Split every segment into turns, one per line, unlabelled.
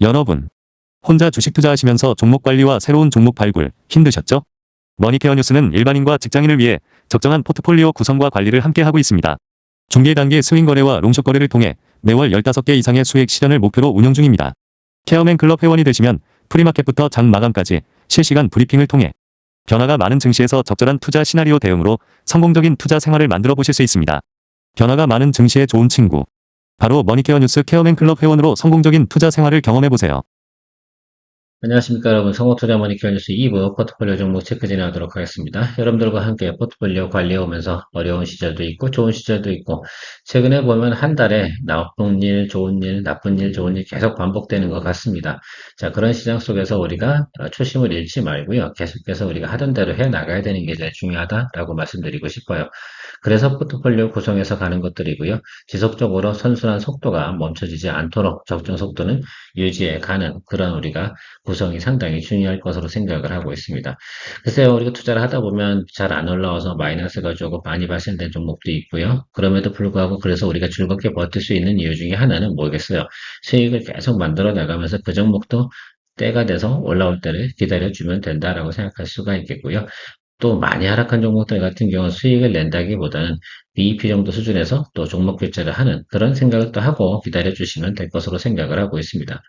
여러분, 혼자 주식 투자하시면서 종목 관리와 새로운 종목 발굴 힘드셨죠? 머니케어 뉴스는 일반인과 직장인을 위해 적정한 포트폴리오 구성과 관리를 함께 하고 있습니다. 중개 단계 스윙 거래와 롱숏 거래를 통해 매월 15개 이상의 수익 실현을 목표로 운영 중입니다. 케어맨 클럽 회원이 되시면 프리마켓부터 장 마감까지 실시간 브리핑을 통해 변화가 많은 증시에서 적절한 투자 시나리오 대응으로 성공적인 투자 생활을 만들어 보실 수 있습니다. 변화가 많은 증시의 좋은 친구. 바로 머니케어 뉴스 케어맨 클럽 회원으로 성공적인 투자 생활을 경험해 보세요.
안녕하십니까 여러분. 성호투자 머니케어 뉴스 2부 포트폴리오 종목 체크 진행하도록 하겠습니다. 여러분들과 함께 포트폴리오 관리해오면서 어려운 시절도 있고 좋은 시절도 있고 최근에 보면 한 달에 나쁜 일, 좋은 일, 나쁜 일, 좋은 일 계속 반복되는 것 같습니다. 자, 그런 시장 속에서 우리가 초심을 잃지 말고요. 계속해서 우리가 하던 대로 해 나가야 되는 게 제일 중요하다라고 말씀드리고 싶어요. 그래서 포트폴리오 구성해서 가는 것들이고요. 지속적으로 선순환 속도가 멈춰지지 않도록 적정 속도는 유지해 가는 그런 우리가 구성이 상당히 중요할 것으로 생각을 하고 있습니다. 글쎄요, 우리가 투자를 하다 보면 잘 안 올라와서 마이너스가 조금 많이 발생된 종목도 있고요. 그럼에도 불구하고 그래서 우리가 즐겁게 버틸 수 있는 이유 중에 하나는 뭐겠어요? 수익을 계속 만들어 나가면서 그 종목도 때가 돼서 올라올 때를 기다려주면 된다라고 생각할 수가 있겠고요. 또 많이 하락한 종목들 같은 경우는 수익을 낸다기보다는 BEP 정도 수준에서 또 종목 교체를 하는 그런 생각을 또 하고 기다려 주시면 될 것으로 생각을 하고 있습니다.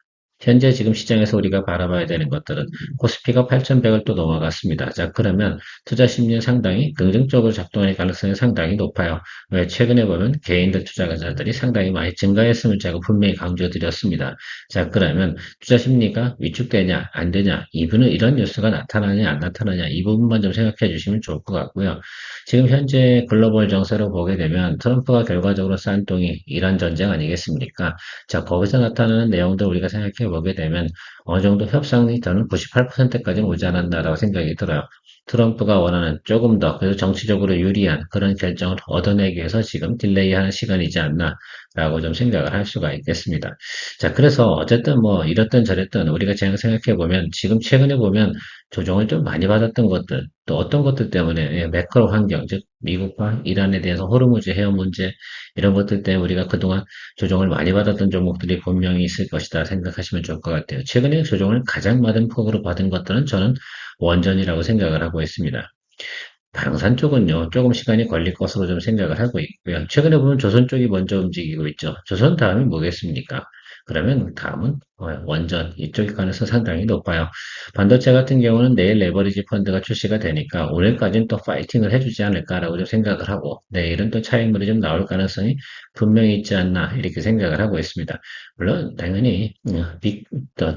현재 지금 시장에서 우리가 바라봐야 되는 것들은 코스피가 8,100을 또 넘어갔습니다. 자, 그러면 투자 심리는 상당히 긍정적으로 작동할 가능성이 상당히 높아요. 왜 최근에 보면 개인들 투자자들이 상당히 많이 증가했음을 제가 분명히 강조드렸습니다. 자, 그러면 투자 심리가 위축되냐 안 되냐 이분은 이런 뉴스가 나타나냐 안 나타나냐 이 부분만 좀 생각해 주시면 좋을 것 같고요. 지금 현재 글로벌 정세로 보게 되면 트럼프가 결과적으로 싼 똥이 이란 전쟁 아니겠습니까? 자, 거기서 나타나는 내용들 우리가 생각해 보게 되면 어느 정도 협상이 저는 98%까지는 오지 않았나라고 생각이 들어요. 트럼프가 원하는 조금 더 그래서 정치적으로 유리한 그런 결정을 얻어내기 위해서 지금 딜레이하는 시간이지 않나라고 좀 생각을 할 수가 있겠습니다. 자, 그래서 어쨌든 뭐 이랬든 저랬든 우리가 그냥 생각해 보면 지금 최근에 보면 조정을 좀 많이 받았던 것들 또 어떤 것들 때문에 매크로 환경 즉 미국과 이란에 대해서 호르무즈 해협 문제 이런 것들 때문에 우리가 그동안 조정을 많이 받았던 종목들이 분명히 있을 것이다 생각하시면 좋을 것 같아요. 최근에 조정을 가장 많은 폭으로 받은 것들은 저는 원전이라고 생각을 하고 있습니다. 방산 쪽은요, 조금 시간이 걸릴 것으로 좀 생각을 하고 있고요. 최근에 보면 조선 쪽이 먼저 움직이고 있죠. 조선 다음이 뭐겠습니까? 그러면 다음은 원전 이쪽일 가능성 상당히 높아요. 반도체 같은 경우는 내일 레버리지 펀드가 출시가 되니까 오늘까지는 또 파이팅을 해주지 않을까라고 좀 생각을 하고 내일은 또 차익물이 좀 나올 가능성이 분명히 있지 않나 이렇게 생각을 하고 있습니다. 물론 당연히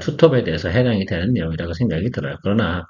투톱에 대해서 해당이 되는 내용이라고 생각이 들어요. 그러나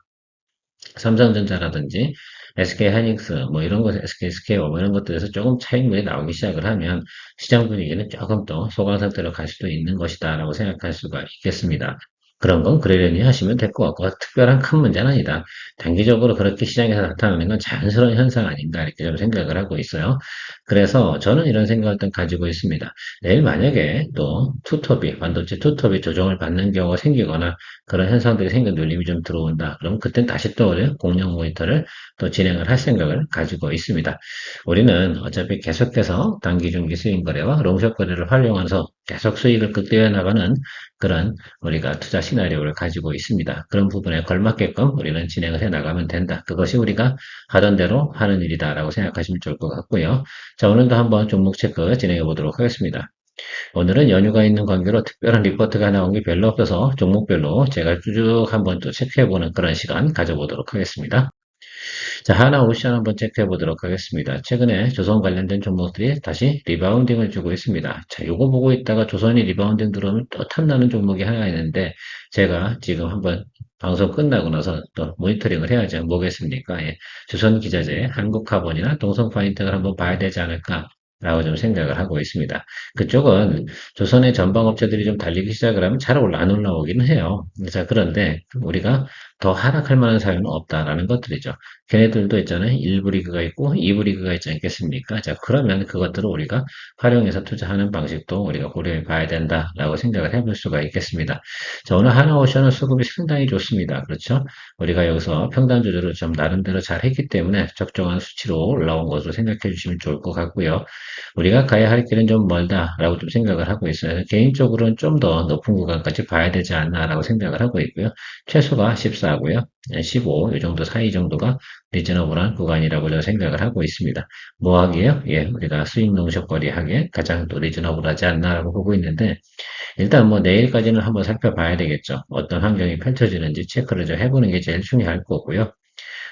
삼성전자라든지 SK하이닉스 뭐 이런 것, SK스퀘어 뭐 이런 것들에서 조금 차익물이 나오기 시작을 하면 시장 분위기는 조금 더 소강 상태로 갈 수도 있는 것이다라고 생각할 수가 있겠습니다. 그런 건 그러려니 하시면 될 것 같고 특별한 큰 문제는 아니다. 단기적으로 그렇게 시장에서 나타나는 건 자연스러운 현상 아닌가 이렇게 좀 생각을 하고 있어요. 그래서 저는 이런 생각을 좀 가지고 있습니다. 내일 만약에 또 투톱이 반도체 투톱이 조정을 받는 경우가 생기거나 그런 현상들이 생겨 눌림이 좀 들어온다. 그럼 그땐 다시 또 우리 공룡 모니터를 또 진행을 할 생각을 가지고 있습니다. 우리는 어차피 계속해서 단기, 중기 수익 거래와 롱숏 거래를 활용해서 계속 수익을 극대화해 나가는 그런 우리가 투자 시나리오를 가지고 있습니다. 그런 부분에 걸맞게끔 우리는 진행을 해 나가면 된다. 그것이 우리가 하던 대로 하는 일이다라고 생각하시면 좋을 것 같고요. 자, 오늘도 한번 종목 체크 진행해 보도록 하겠습니다. 오늘은 연휴가 있는 관계로 특별한 리포트가 나온 게 별로 없어서 종목별로 제가 쭉 한번 또 체크해보는 그런 시간 가져보도록 하겠습니다. 자, 하나오션 한번 체크해보도록 하겠습니다. 최근에 조선 관련된 종목들이 다시 리바운딩을 주고 있습니다. 자, 요거 보고 있다가 조선이 리바운딩 들어오면 또 탐나는 종목이 하나 있는데 제가 지금 한번 방송 끝나고 나서 또 모니터링을 해야지 뭐겠습니까? 예. 조선기자재, 한국카본이나 동성파인텍을 한번 봐야 되지 않을까 라고 좀 생각을 하고 있습니다. 그쪽은 조선의 전방업체들이 좀 달리기 시작을 하면 잘 안 올라오기는 해요. 자, 그런데 우리가 더 하락할 만한 사유는 없다라는 것들이죠. 걔네들도 있잖아요. 1부 리그가 있고 2부 리그가 있지 않겠습니까? 자, 그러면 그것들을 우리가 활용해서 투자하는 방식도 우리가 고려해 봐야 된다라고 생각을 해볼 수가 있겠습니다. 자, 오늘 하나오션은 수급이 상당히 좋습니다. 그렇죠? 우리가 여기서 평단 조절을 좀 나름대로 잘 했기 때문에 적정한 수치로 올라온 것으로 생각해 주시면 좋을 것 같고요. 우리가 가야 할 길은 좀 멀다라고 좀 생각을 하고 있어요. 개인적으로는 좀 더 높은 구간까지 봐야 되지 않나라고 생각을 하고 있고요. 최소가 14고요. 15, 이 정도 사이 정도가 리저너블한 구간이라고 저는 생각을 하고 있습니다. 뭐 하기에요? 예, 우리가 수익 농식거리 하기에 가장 또 리저너블하지 않나라고 보고 있는데, 일단 뭐 내일까지는 한번 살펴봐야 되겠죠. 어떤 환경이 펼쳐지는지 체크를 좀 해보는 게 제일 중요할 거고요.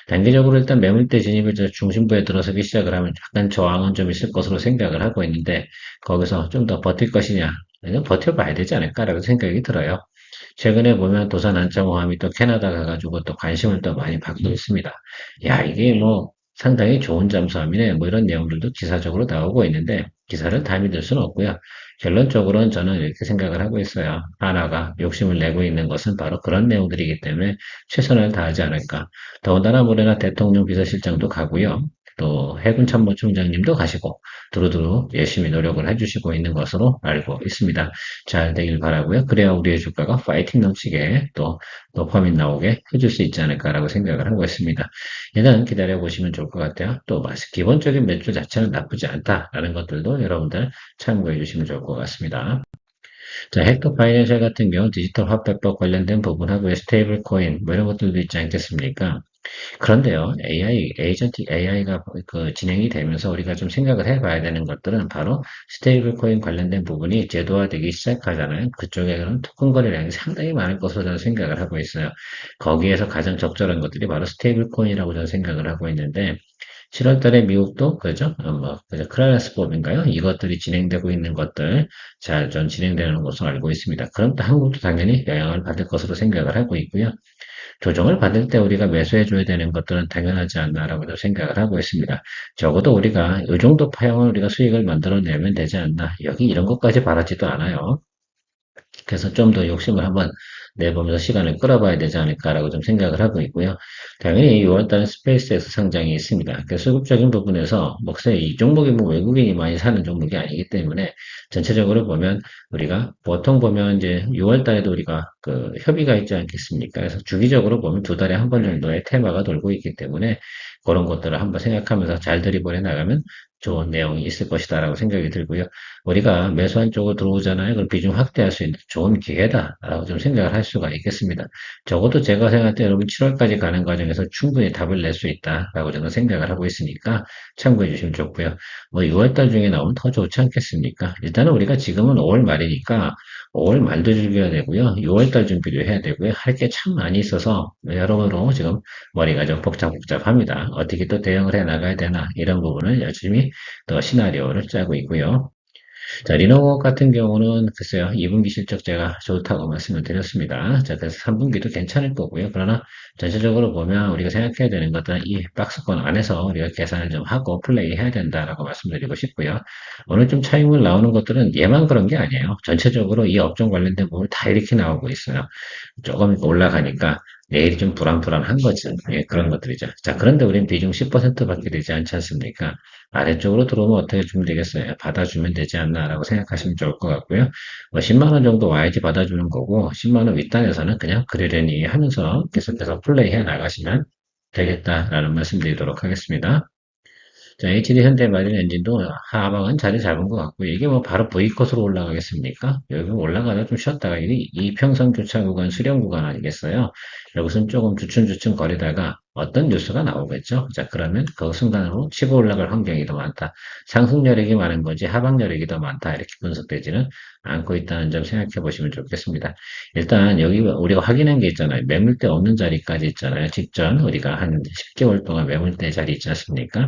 단기적으로 일단 매물대 진입을 저 중심부에 들어서기 시작을 하면 약간 저항은 좀 있을 것으로 생각을 하고 있는데, 거기서 좀 더 버틸 것이냐, 아니면 버텨봐야 되지 않을까라고 생각이 들어요. 최근에 보면 도산 안창호함이 또 캐나다 가가지고 또 관심을 또 많이 받고 있습니다. 야, 이게 뭐 상당히 좋은 잠수함이네. 뭐 이런 내용들도 기사적으로 나오고 있는데 기사를 다 믿을 수는 없고요. 결론적으로는 저는 이렇게 생각을 하고 있어요. 하나가 욕심을 내고 있는 것은 바로 그런 내용들이기 때문에 최선을 다하지 않을까. 더군다나 모레나 대통령 비서실장도 가고요. 또 해군 참모총장님도 가시고 두루두루 열심히 노력을 해주시고 있는 것으로 알고 있습니다. 잘 되길 바라고요. 그래야 우리의 주가가 파이팅 넘치게 또 도파민 나오게 해줄 수 있지 않을까라고 생각을 하고 있습니다. 일단 기다려 보시면 좋을 것 같아요. 또 기본적인 매출 자체는 나쁘지 않다라는 것들도 여러분들 참고해 주시면 좋을 것 같습니다. 자, 헥토 파이낸셜 같은 경우 디지털 화폐법 관련된 부분하고 스테이블 코인 뭐 이런 것들도 있지 않겠습니까? 그런데요, 에이전틱 AI가 그 진행이 되면서 우리가 좀 생각을 해봐야 되는 것들은 바로 스테이블 코인 관련된 부분이 제도화되기 시작하잖아요. 그쪽에 그런 토큰 거래량이 상당히 많을 것으로 저는 생각을 하고 있어요. 거기에서 가장 적절한 것들이 바로 스테이블 코인이라고 저는 생각을 하고 있는데, 7월 달에 미국도, 그죠? 그죠? 클라레스법인가요? 이것들이 진행되고 있는 것들, 잘 전 진행되는 것으로 알고 있습니다. 그럼 또 한국도 당연히 영향을 받을 것으로 생각을 하고 있고요. 조정을 받을 때 우리가 매수해줘야 되는 것들은 당연하지 않나라고 생각을 하고 있습니다. 적어도 우리가 이 정도 파형을 우리가 수익을 만들어내면 되지 않나. 여기 이런 것까지 바라지도 않아요. 그래서 좀 더 욕심을 한번 내보면서 시간을 끌어봐야 되지 않을까라고 좀 생각을 하고 있고요. 당연히 6월달은 스페이스X 상장이 있습니다. 그 수급적인 부분에서 목세 이 종목이 뭐 외국인이 많이 사는 종목이 아니기 때문에 전체적으로 보면 우리가 보통 보면 이제 6월달에도 우리가 그 협의가 있지 않겠습니까? 그래서 주기적으로 보면 두 달에 한 번 정도의 테마가 돌고 있기 때문에 그런 것들을 한번 생각하면서 잘 들이보내 나가면 좋은 내용이 있을 것이다라고 생각이 들고요. 우리가 매수한 쪽으로 들어오잖아요. 그럼 비중 확대할 수 있는 좋은 기회다라고 좀 생각을 할 수가 있겠습니다. 적어도 제가 생각할 때 여러분 7월까지 가는 과정에서 충분히 답을 낼 수 있다라고 저는 생각을 하고 있으니까 참고해 주시면 좋고요. 뭐 6월달 중에 나오면 더 좋지 않겠습니까? 일단은 우리가 지금은 5월 말이니까 5월 말도 즐겨야 되고요. 6월달 준비도 해야 되고요. 할 게 참 많이 있어서 여러모로 지금 머리가 좀 복잡복잡합니다. 어떻게 또 대응을 해 나가야 되나 이런 부분을 열심히 또 시나리오를 짜고 있고요. 자, 리노버 같은 경우는 글쎄요, 2분기 실적 제가 좋다고 말씀을 드렸습니다. 자, 그래서 3분기도 괜찮을 거고요. 그러나 전체적으로 보면 우리가 생각해야 되는 것은 이 박스권 안에서 우리가 계산을 좀 하고 플레이해야 된다라고 말씀드리고 싶고요. 오늘 좀 차익물 나오는 것들은 얘만 그런 게 아니에요. 전체적으로 이 업종 관련된 부분 다 이렇게 나오고 있어요. 조금 올라가니까 내일이 좀 불안불안한 거지. 예, 그런 것들이죠. 자, 그런데 우린 비중 10%밖에 되지 않지 않습니까? 아래쪽으로 들어오면 어떻게 주면 되겠어요? 받아주면 되지 않나라고 생각하시면 좋을 것 같고요. 뭐 10만 원 정도 와야지 받아주는 거고 10만 원 윗단에서는 그냥 그러려니 하면서 계속해서 플레이해 나가시면 되겠다라는 말씀 드리도록 하겠습니다. 자, HD 현대마린 엔진도 하방은 자리 잡은 것 같고, 이게 뭐 바로 V컷으로 올라가겠습니까? 여기 올라가다 좀 쉬었다가, 이게 이평선 교차 구간, 수렴 구간 아니겠어요? 여기서는 조금 주춤주춤 거리다가 어떤 뉴스가 나오겠죠? 자, 그러면 그 순간으로 치고 올라갈 환경이 더 많다. 상승 여력이 많은 건지 하방 여력이 더 많다. 이렇게 분석되지는 않고 있다는 점 생각해 보시면 좋겠습니다. 일단 여기 우리가 확인한 게 있잖아요. 매물대 없는 자리까지 있잖아요. 직전 우리가 한 10개월 동안 매물대 자리 있지 않습니까?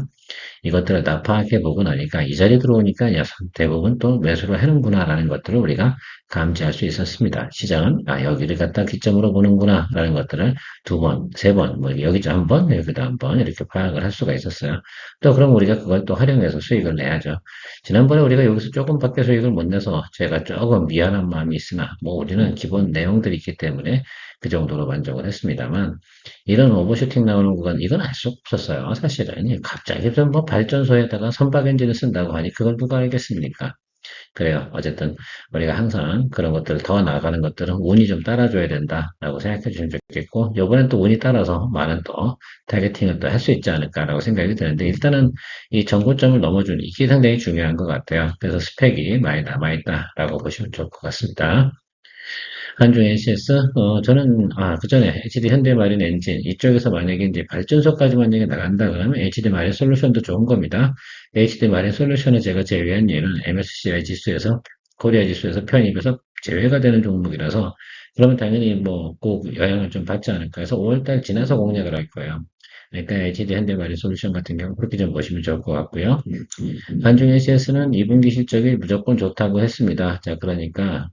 이것들을 다 파악해보고 나니까 이 자리에 들어오니까 대부분 또 매수를 하는구나라는 것들을 우리가 감지할 수 있었습니다. 시장은 여기를 갖다 기점으로 보는구나 라는 것들을 두 번, 세 번, 뭐 여기서 한 번, 여기도 한 번 이렇게 파악을 할 수가 있었어요. 또 그럼 우리가 그걸 또 활용해서 수익을 내야죠. 지난번에 우리가 여기서 조금밖에 수익을 못 내서 제가 조금 미안한 마음이 있으나 뭐 우리는 기본 내용들이 있기 때문에 그 정도로 만족을 했습니다만, 이런 오버슈팅 나오는 구간, 이건 알 수 없었어요. 사실은. 갑자기 뭐 발전소에다가 선박 엔진을 쓴다고 하니 그걸 누가 알겠습니까? 그래요. 어쨌든 우리가 항상 그런 것들 더 나아가는 것들은 운이 좀 따라줘야 된다라고 생각해 주시면 좋겠고, 요번엔 또 운이 따라서 많은 또 타겟팅을 또 할 수 있지 않을까라고 생각이 드는데, 일단은 이 전고점을 넘어주는 이게 상당히 중요한 것 같아요. 그래서 스펙이 많이 남아있다라고 보시면 좋을 것 같습니다. 한중 NCS, 저는, 그 전에 HD 현대마린 엔진, 이쪽에서 만약에 이제 발전소까지 만약에 나간다 그러면 HD 마린 솔루션도 좋은 겁니다. HD 마린 솔루션을 제가 제외한 예는 MSCI 지수에서, 코리아 지수에서 편입해서 제외가 되는 종목이라서, 그러면 당연히 뭐, 꼭 영향을 좀 받지 않을까 해서 5월달 지나서 공략을 할 거예요. 그러니까 HD 현대마린 솔루션 같은 경우 그렇게 좀 보시면 좋을 것 같고요. 한중 NCS는 2분기 실적이 무조건 좋다고 했습니다. 자, 그러니까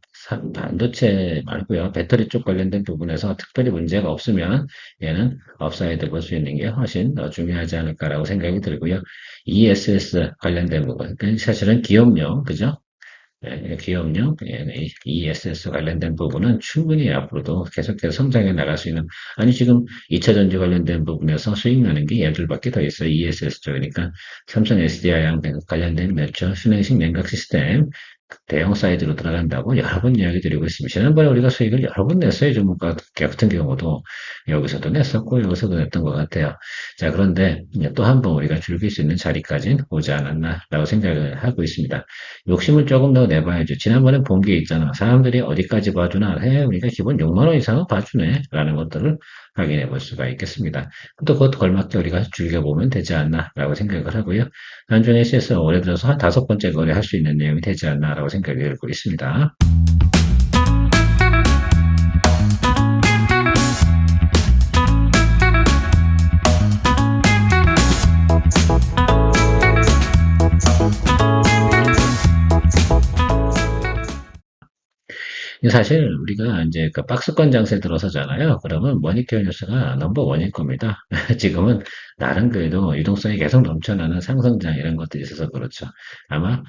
반도체 말고요. 배터리 쪽 관련된 부분에서 특별히 문제가 없으면 얘는 업사이드 볼 수 있는 게 훨씬 더 중요하지 않을까라고 생각이 들고요. ESS 관련된 부분. 그러니까 사실은 기업용, 그죠? 네, 기업용, ESS 관련된 부분은 충분히 앞으로도 계속해서 성장해 나갈 수 있는, 아니, 지금 2차 전지 관련된 부분에서 수익 나는 게 얘들밖에 더 있어요. ESS 쪽. 그러니까 삼성 SDI 관련된 매출, 신행식 냉각 시스템, 대형 사이즈로 들어간다고 여러 번 이야기 드리고 있습니다. 지난번에 우리가 수익을 여러 번 냈어요. 주목가 같은 경우도 여기서도 냈었고 여기서도 냈던 것 같아요. 자, 그런데 또 한 번 우리가 즐길 수 있는 자리까지는 오지 않았나라고 생각을 하고 있습니다. 욕심을 조금 더 내봐야죠. 지난번에 본 게 있잖아. 사람들이 어디까지 봐주나 해. 우리가 기본 6만 원 이상은 봐주네. 라는 것들을 확인해 볼 수가 있겠습니다. 또 그것도 걸맞게 우리가 즐겨보면 되지 않나라고 생각을 하고요. 한중 SS는 올해 들어서 한 5번째 거래할 수 있는 내용이 되지 않나라고 생각이 들고 있습니다. 사실 우리가 이제 그 박스권 장세 들어서잖아요. 그러면 머니케어 뉴스가 넘버 원일 겁니다. 지금은 나름 그래도 유동성이 계속 넘쳐나는 상승장 이런 것들이 있어서 그렇죠. 아마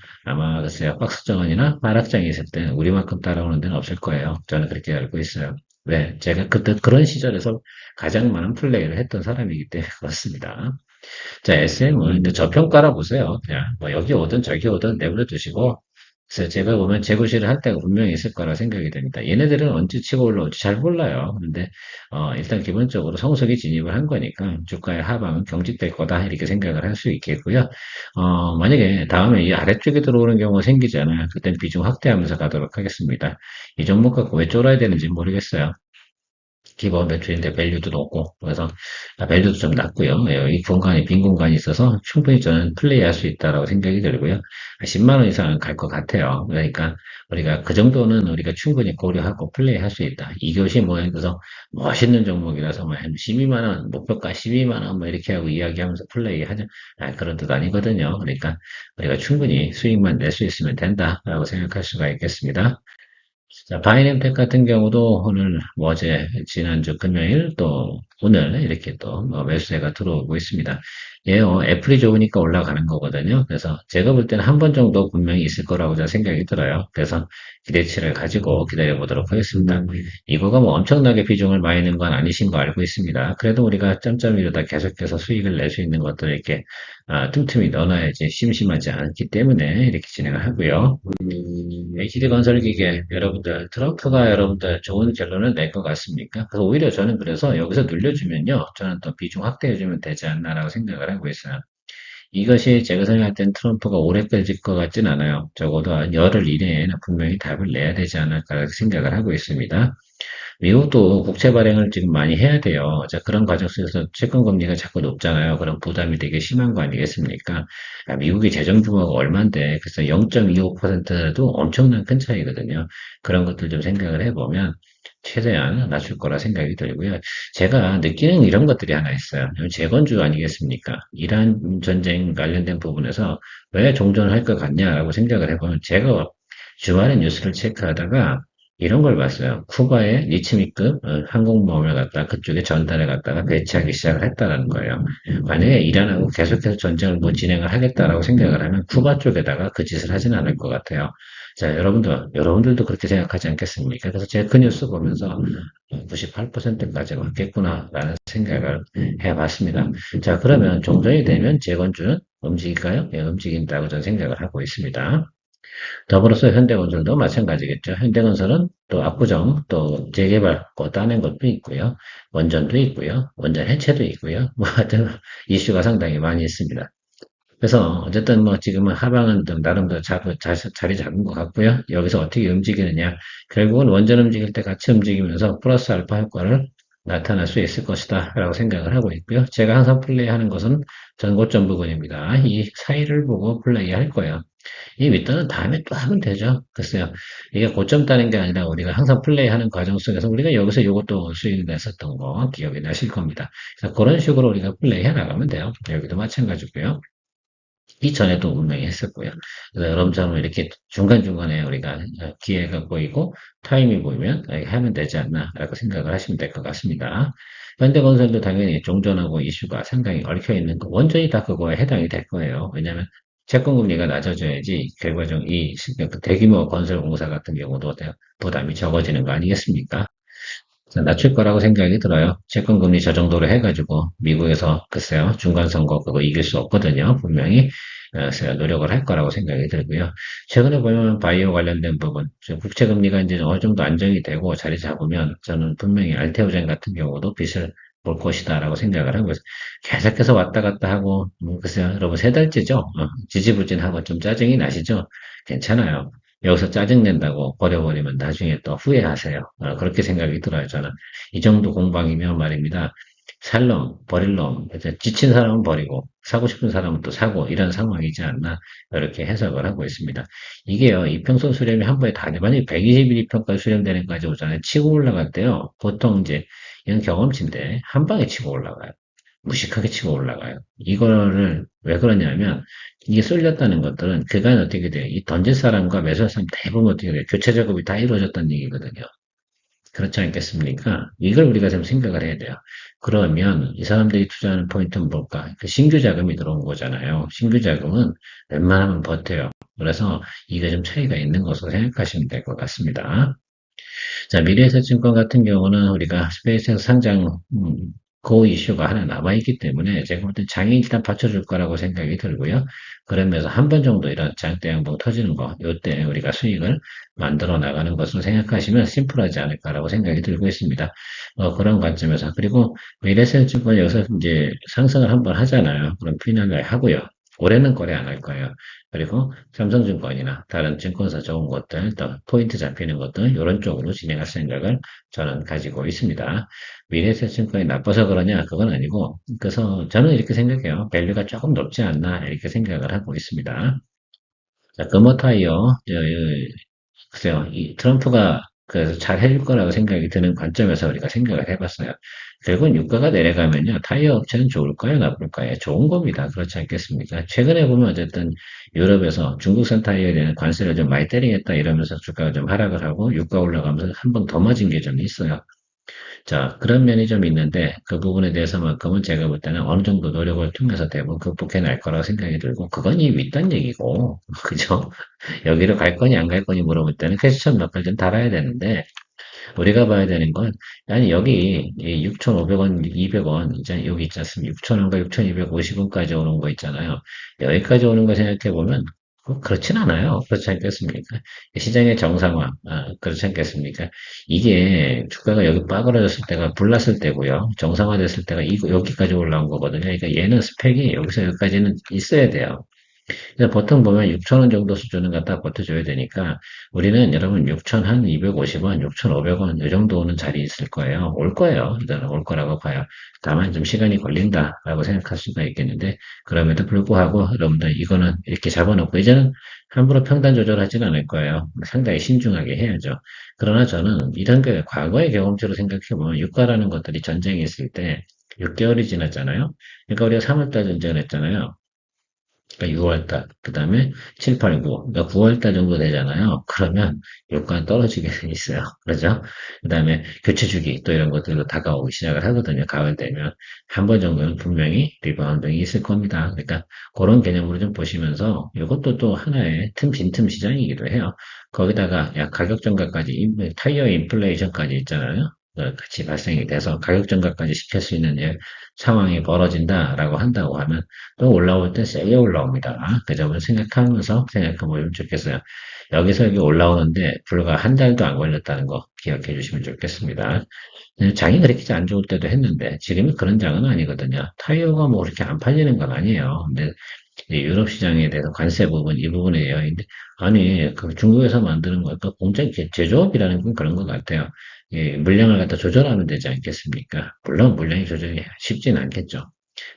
글쎄요. 박스정원이나 하락장이 있을 때 우리만큼 따라오는 데는 없을 거예요. 저는 그렇게 알고 있어요. 왜? 제가 그때 그런 시절에서 가장 많은 플레이를 했던 사람이기 때문에 그렇습니다. 자, SM은 이제 저평가라 보세요. 그냥 뭐 여기 오든 저기 오든 내버려 두시고, 그래서 제가 보면 재고시를 할 때가 분명히 있을 거라 생각이 됩니다. 얘네들은 언제 치고 올라올지 잘 몰라요. 근데 일단 기본적으로 성수기 진입을 한 거니까 주가의 하방은 경직될 거다 이렇게 생각을 할 수 있겠고요. 만약에 다음에 이 아래쪽에 들어오는 경우가 생기잖아요. 그땐 비중 확대하면서 가도록 하겠습니다. 이 종목 갖고 왜 쫄아야 되는지 모르겠어요. 기본 매출인데 밸류도 높고 그래서 밸류도 좀 낮고요. 이 공간이 빈 공간이 있어서 충분히 저는 플레이할 수 있다라고 생각이 들고요. 10만 원 이상은 갈 것 같아요. 그러니까 우리가 그 정도는 우리가 충분히 고려하고 플레이할 수 있다. 이것이 뭐 그래서 멋있는 종목이라서 뭐 12만 원 목표가 12만 원 뭐 이렇게 하고 이야기하면서 플레이하죠. 그런 뜻 아니거든요. 그러니까 우리가 충분히 수익만 낼 수 있으면 된다라고 생각할 수가 있겠습니다. 자, 바이낸텍 같은 경우도 오늘, 뭐 어제, 지난주 금요일 또 오늘 이렇게 또 매수세가 들어오고 있습니다. 예, 애플이 좋으니까 올라가는 거거든요. 그래서 제가 볼 때는 한 번 정도 분명히 있을 거라고 저는 생각이 들어요. 그래서 기대치를 가지고 기다려 보도록 하겠습니다. 이거가 뭐 엄청나게 비중을 많이 는 건 아니신 거 알고 있습니다. 그래도 우리가 점점이로다 계속해서 수익을 낼 수 있는 것들을 이렇게 틈틈이 넣어놔야지 심심하지 않기 때문에 이렇게 진행을 하고요. HD건설기계 여러분들 트럼프가 여러분들 좋은 결론을 낼 것 같습니까? 그래서 오히려 저는 그래서 여기서 눌려주면요, 저는 또 비중 확대해주면 되지 않나라고 생각을 하고 있어요. 이것이 제가 생각할 땐 트럼프가 오래 끌질 것 같진 않아요. 적어도 한 열흘 이내에는 분명히 답을 내야 되지 않을까 생각을 하고 있습니다. 미국도 국채 발행을 지금 많이 해야 돼요. 자, 그런 과정 속에서 채권 금리가 자꾸 높잖아요. 그럼 부담이 되게 심한 거 아니겠습니까? 미국의 재정 규모가 얼만데, 그래서 0.25%도 엄청난 큰 차이거든요. 그런 것들 좀 생각을 해보면 최대한 낮출 거라 생각이 들고요. 제가 느끼는 이런 것들이 하나 있어요. 재건주 아니겠습니까? 이란 전쟁 관련된 부분에서 왜 종전을 할 것 같냐라고 생각을 해보면 제가 주말에 뉴스를 체크하다가 이런 걸 봤어요. 쿠바의 리치미급 항공모함을 갖다 그쪽에 전달해 갖다가 배치하기 시작을 했다라는 거예요. 만약에 이란하고 계속해서 전쟁을 뭐 진행을 하겠다라고 생각을 하면 쿠바 쪽에다가 그 짓을 하진 않을 것 같아요. 자, 여러분들도 그렇게 생각하지 않겠습니까? 그래서 제 그 뉴스 보면서 98%까지 맞겠구나라는 생각을 해봤습니다. 자, 그러면 종전이 되면 재건축은 움직일까요? 예, 움직인다고 저는 생각을 하고 있습니다. 더불어서 현대건설도 마찬가지겠죠. 현대건설은 또 압구정, 또 재개발, 따낸 것도 있고요. 원전도 있고요. 원전 해체도 있고요. 뭐 하여튼 이슈가 상당히 많이 있습니다. 그래서 어쨌든 뭐 지금은 하방은 좀 나름대로 자리 잡은 것 같고요. 여기서 어떻게 움직이느냐. 결국은 원전 움직일 때 같이 움직이면서 플러스 알파 효과를 나타날 수 있을 것이다 라고 생각을 하고 있고요. 제가 항상 플레이하는 것은 전고점 부분입니다. 이 사이를 보고 플레이할 거예요. 이 윗단은 다음에 또 하면 되죠. 글쎄요. 이게 고점 따는 게 아니라 우리가 항상 플레이하는 과정 속에서 우리가 여기서 이것도 수익을 냈었던 거 기억이 나실 겁니다. 그래서 그런 식으로 우리가 플레이 해 나가면 돼요. 여기도 마찬가지고요. 이전에도 분명히 했었고요. 그래서 여러분처럼 이렇게 중간중간에 우리가 기회가 보이고 타임이 보이면 하면 되지 않나라고 생각을 하시면 될 것 같습니다. 현대건설도 당연히 종전하고 이슈가 상당히 얽혀 있는 거, 원전이 다 그거에 해당이 될 거예요. 왜냐하면 채권금리가 낮아져야지 결과적으로 그 대규모 건설공사 같은 경우도 부담이 적어지는 거 아니겠습니까? 낮출 거라고 생각이 들어요. 채권금리 저 정도로 해가지고 미국에서 글쎄요 중간선거 그거 이길 수 없거든요. 분명히 그래서 노력을 할 거라고 생각이 들고요. 최근에 보면 바이오 관련된 부분, 국채금리가 이제 어느 정도 안정이 되고 자리 잡으면 저는 분명히 알테오젠 같은 경우도 빚을 볼 것이다라고 생각을 하고 있어요. 계속해서 왔다 갔다 하고 글쎄요 여러분 세 달째죠. 지지부진하고 좀 짜증이 나시죠? 괜찮아요. 여기서 짜증낸다고 버려버리면 나중에 또 후회하세요. 그렇게 생각이 들어요, 저는. 이 정도 공방이면 말입니다. 살 놈, 버릴 놈, 이제 지친 사람은 버리고, 사고 싶은 사람은 또 사고, 이런 상황이지 않나, 이렇게 해석을 하고 있습니다. 이게요, 이평선 수렴이 한 번에 다, 만약에 120일 이평까지 수렴되는 까지 오잖아요. 치고 올라갈 때요, 보통 이제, 이건 경험치인데, 한 방에 치고 올라가요. 무식하게 치고 올라가요. 이거를 왜 그러냐면 이게 쏠렸다는 것들은 그간 어떻게 돼요? 이 던질 사람과 매수할 사람 대부분 어떻게 돼요? 교체 작업이 다 이루어졌다는 얘기거든요. 그렇지 않겠습니까? 이걸 우리가 좀 생각을 해야 돼요. 그러면 이 사람들이 투자하는 포인트는 뭘까? 그 신규 자금이 들어온 거잖아요. 신규 자금은 웬만하면 버텨요. 그래서 이게 좀 차이가 있는 것으로 생각하시면 될 것 같습니다. 자, 미래에셋증권 같은 경우는 우리가 스페이스에서 상장 그 이슈가 하나 남아있기 때문에 제가 볼 때 장이 일단 받쳐줄 거라고 생각이 들고요. 그러면서 한 번 정도 이런 장대 양봉 터지는 거, 요때 우리가 수익을 만들어 나가는 것으로 생각하시면 심플하지 않을까라고 생각이 들고 있습니다. 그런 관점에서. 그리고 미래에셋증권 여기서 이제 상승을 한번 하잖아요. 그럼 피날레 하고요. 올해는 거래 안 할 거예요. 그리고 삼성증권이나 다른 증권사 좋은 것들, 또 포인트 잡히는 것들, 이런 쪽으로 진행할 생각을 저는 가지고 있습니다. 미래에셋증권이 나빠서 그러냐? 그건 아니고, 그래서 저는 이렇게 생각해요. 밸류가 조금 높지 않나, 이렇게 생각을 하고 있습니다. 자, 금호타이어, 글쎄요, 이 트럼프가 그래서 잘 해줄 거라고 생각이 드는 관점에서 우리가 생각을 해봤어요. 결국은 유가가 내려가면요, 타이어 업체는 좋을까요, 나쁠까요? 좋은 겁니다. 그렇지 않겠습니까? 최근에 보면 어쨌든 유럽에서 중국산 타이어에 대한 관세를 좀 많이 때리겠다 이러면서 주가가 좀 하락을 하고 유가 올라가면서 한 번 더 맞은 게 좀 있어요. 자, 그런 면이 좀 있는데 그 부분에 대해서만큼은 제가 볼 때는 어느 정도 노력을 통해서 대부분 극복해 낼 거라고 생각이 들고 그건 이 윗단 얘기고 그죠? 여기로 갈 거니 안 갈 거니 물어볼 때는 퀘스천 마크를 좀 달아야 되는데 우리가 봐야 되는 건 아니 여기 6,500원, 200원 이제 여기 있지 않습니까? 6,000원과 6,250원까지 오는 거 있잖아요. 여기까지 오는 거 생각해 보면 그렇진 않아요. 그렇지 않겠습니까? 시장의 정상화, 그렇지 않겠습니까? 이게 주가가 여기 빠그러졌을 때가 불났을 때고요. 정상화됐을 때가 여기까지 올라온 거거든요. 그러니까 얘는 스펙이 여기서 여기까지는 있어야 돼요. 그래서 보통 보면 6,000원 정도 수준은 갖다 버텨줘야 되니까 우리는 여러분 6,000 한 250원, 6,500원 이 정도 오는 자리 있을 거예요. 올 거예요. 일단 올 거라고 봐요. 다만 좀 시간이 걸린다라고 생각할 수가 있겠는데 그럼에도 불구하고 여러분들 이거는 이렇게 잡아놓고 이제는 함부로 평단 조절하지는 않을 거예요. 상당히 신중하게 해야죠. 그러나 저는 이런 게 과거의 경험치로 생각해보면 유가라는 것들이 전쟁이 있을 때 6개월이 지났잖아요. 그러니까 우리가 3월달 전쟁을 했잖아요. 그러니까 6월달, 그 다음에 7, 8, 9, 그러니까 9월달 정도 되잖아요. 그러면 유가는 떨어지게 돼 있어요. 그렇죠? 그 다음에 교체 주기 또 이런 것들도 다가오기 시작을 하거든요. 가을 되면 한 번 정도는 분명히 리바운딩이 있을 겁니다. 그러니까 그런 개념으로 좀 보시면서 이것도 또 하나의 빈틈 시장이기도 해요. 거기다가 야 가격 전가까지 타이어 인플레이션까지 있잖아요. 같이 발생이 돼서 가격 전가까지 시킬 수 있는 상황이 벌어진다라고 한다고 하면 또 올라올 때 세게 올라옵니다. 그 점을 생각하면서 생각해 보면 좋겠어요. 여기서 여기 올라오는데 불과 한 달도 안 걸렸다는 거 기억해 주시면 좋겠습니다. 장이 그렇게 안 좋을 때도 했는데 지금은 그런 장은 아니거든요. 타이어가 뭐 그렇게 안 팔리는 건 아니에요. 근데 이 유럽 시장에 대해서 관세 부분 이 부분이에요. 근데 아니 그 중국에서 만드는 거, 그 공장 제조업이라는 건 그런 것 같아요. 물량을 갖다 조절하면 되지 않겠습니까? 물론 물량이 조절이 쉽지는 않겠죠.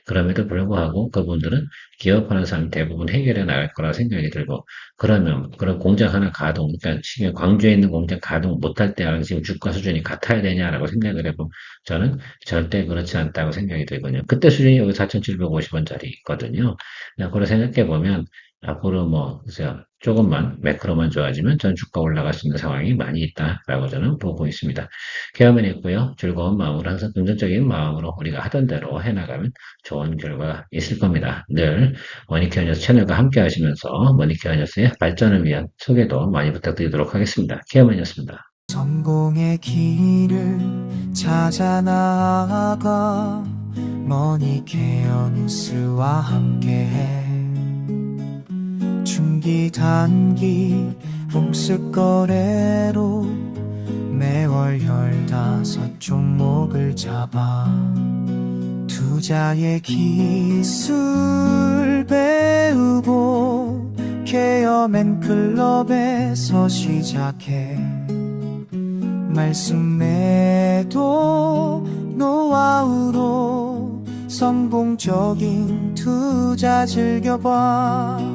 그럼에도 불구하고 그분들은 기업하는 사람 대부분 해결해 나갈 거라 생각이 들고, 그러면 그런 공장 하나 가동, 그러니까 지금 광주에 있는 공장 가동 못할 때랑 지금 주가 수준이 같아야 되냐라고 생각을 해보면 저는 절대 그렇지 않다고 생각이 들거든요. 그때 수준이 여기 4,750원짜리 있거든요. 그걸 생각해 보면 앞으로 뭐 글쎄요, 조금만 매크로만 좋아지면 전 주가 올라갈 수 있는 상황이 많이 있다라고 저는 보고 있습니다. 케어만 있고요. 즐거운 마음으로 항상 긍정적인 마음으로 우리가 하던 대로 해나가면 좋은 결과 있을 겁니다. 늘 머니케어 뉴스 채널과 함께 하시면서 머니케어 뉴스의 발전을 위한 소개도 많이 부탁드리도록 하겠습니다. 케어만이었습니다.
성공의 길을 찾아 나아가 머니케어 뉴스와 함께해. 중기 단기 복습 거래로 매월 15종목을 잡아 투자의 기술 배우고 케어맨 클럽에서 시작해. 말씀 매도 노하우로 성공적인 투자 즐겨봐.